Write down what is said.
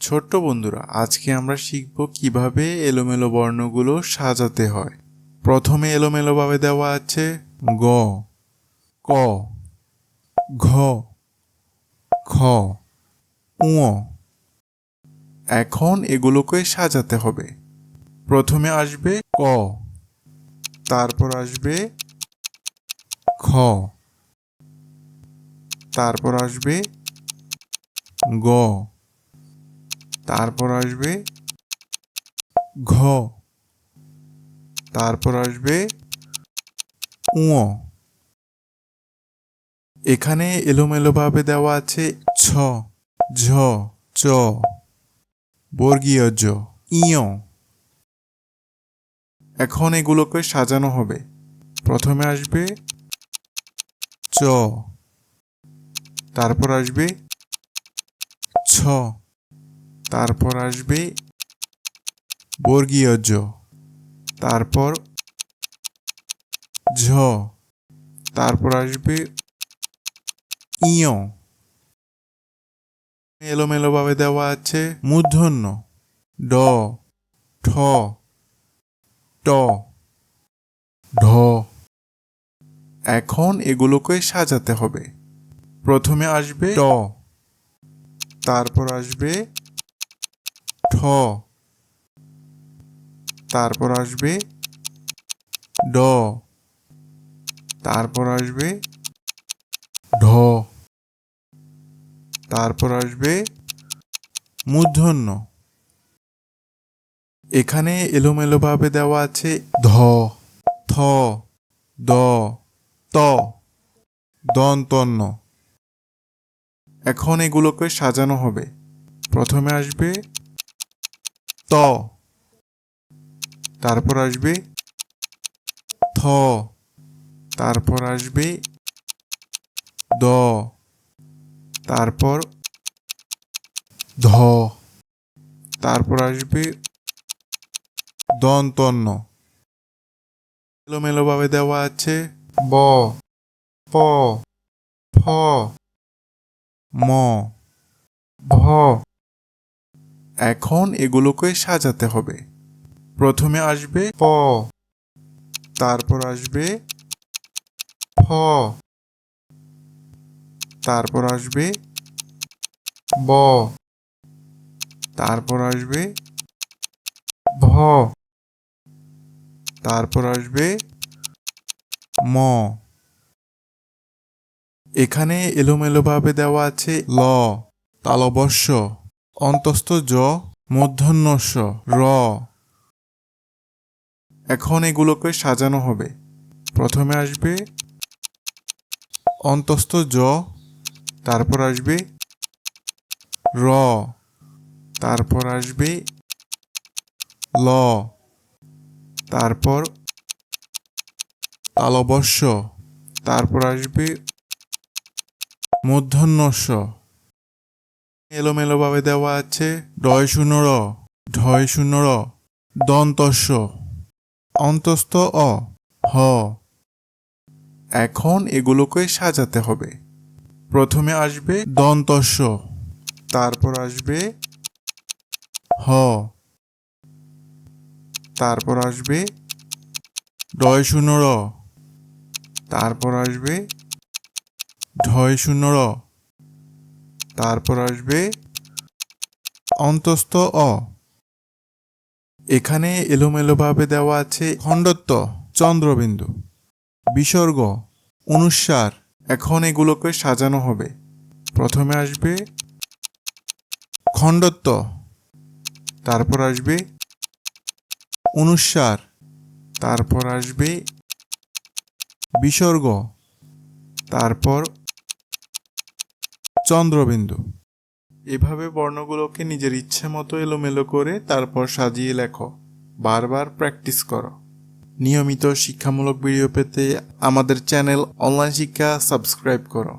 ছোট্ট বন্ধুরা, আজকে আমরা শিখব কিভাবে এলোমেলো বর্ণগুলো সাজাতে হয়। প্রথমে এলোমেলোভাবে দেওয়া আছে গ, ক, ঘ, খ, উ। এখন এগুলোকে সাজাতে হবে। প্রথমে আসবে ক, তারপর আসবে খ, তারপর আসবে গ, তারপর আসবে ঘ, তারপর আসবে উ। এখানে এলোমেলোভাবে দেওয়া আছে ছ, ঝ, চ, বর্গীয় জ, ইয়। এখন এগুলোকে সাজানো হবে। প্রথমে আসবে চ, তারপর আসবে ছ, তারপর আসবে বর্গীয় জ, তারপর ঝ, তারপর আসবে ইয়। এলোমেলোভাবে দেওয়া আছে মূর্ধন্য ড, ঠ, ট, ঢ। এখন এগুলোকে সাজাতে হবে। প্রথমে আসবে ট, তারপর আসবে ঠ, তারপর আসবে ড, তারপর আসবে ঢ, তারপর আসবে মূর্ধন্য। এখানে এলোমেলোভাবে দেওয়া আছে ধ, থ, দ, ত, দন্তন্য। এখন এগুলোকে সাজানো হবে। প্রথমে আসবে ত, তারপর আসবে থ, তারপর আসবে দ, তারপর ধ, তারপর আসবে দন্তন্য। এলোমেলোভাবে দেওয়া আছে ব, প, ফ, ম, ভ। এখন এগুলোকে সাজাতে হবে। প্রথমে আসবে প, তারপর আসবে ফ, তারপর আসবে ব, তারপর আসবে ভ, তারপর আসবে ম। এখানে এলোমেলোভাবে দেওয়া আছে ল, তালবস্য, অন্তস্থ জ, মূর্ধন্য ষ, র। এখন এগুলোকে সাজানো হবে। প্রথমে আসবে অন্তস্থ জ, তারপর আসবে র, তারপর আসবে ল, তারপর তালবস্য, তারপর আসবে মূর্ধন্য ষ। এলোমেলোভাবে দেওয়া আছে ডয় শূন্য র, ঢয় শূন্য র, দন্তস্য, অন্তস্থ অ, হ। এখন এগুলোকে সাজাতে হবে। প্রথমে আসবে দন্তস্য, তারপর আসবে হ, তারপর আসবে ডয় শূন্য র, তারপর আসবে ঢয় শূন্য র, তারপর আসবে অন্তস্থ অ। এখানে এলোমেলোভাবে দেওয়া আছে খণ্ডত্ব, চন্দ্রবিন্দু, বিসর্গ, অনুস্বার। এখন এগুলোকে সাজানো হবে। প্রথমে আসবে খণ্ডত্ব, তারপর আসবে অনুস্বার, তারপর আসবে বিসর্গ, তারপর চন্দ্রবিন্দু। এভাবে বর্ণগুলোকে নিজের ইচ্ছে মতো এলোমেলো করে তারপর সাজিয়ে লেখো। বারবার প্র্যাকটিস করো। নিয়মিত শিক্ষামূলক ভিডিও পেতে আমাদের চ্যানেল অনলাইন শিক্ষা সাবস্ক্রাইব করো।